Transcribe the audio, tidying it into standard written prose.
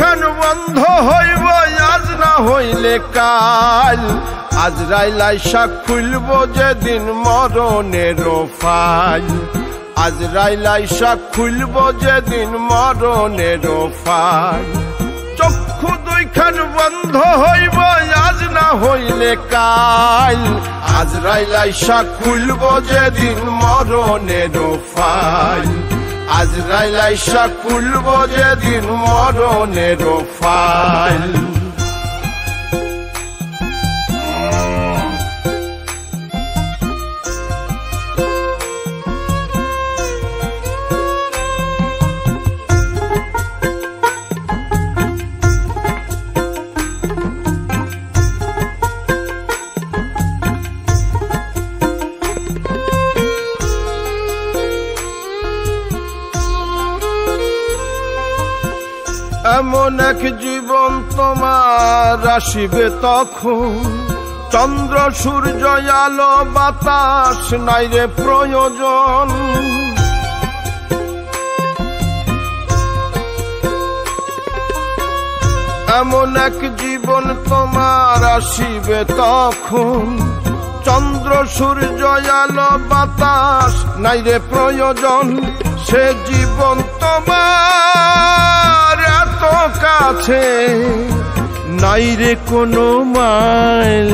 দুইখান বন্ধ হইব আজ না হইলে কাল আজরাইল আইসা খুলব যেদিন মরণের ফাইল আজরাইল আইসা খুলব যেদিন মরণের ফাইল চক্ষু দুইখান বন্ধ হইব আজ না হইলে কাল আজরাইল আইসা খুলব যেদিন মরণের ফাইল আজরাইল আইসা খুলব যেদিন মরণের ফাইল এমন এক জীবন তোমার আসিবে তখন চন্দ্র সূর্য আলো বাতাস নাই রে প্রয়োজন এমন এক জীবন তোমার আসিবে তখন চন্দ্র সূর্য আলো বাতাস নাই রে প্রয়োজন সে জীবন তোমার এত কাছে নাই রে কোনো মাইল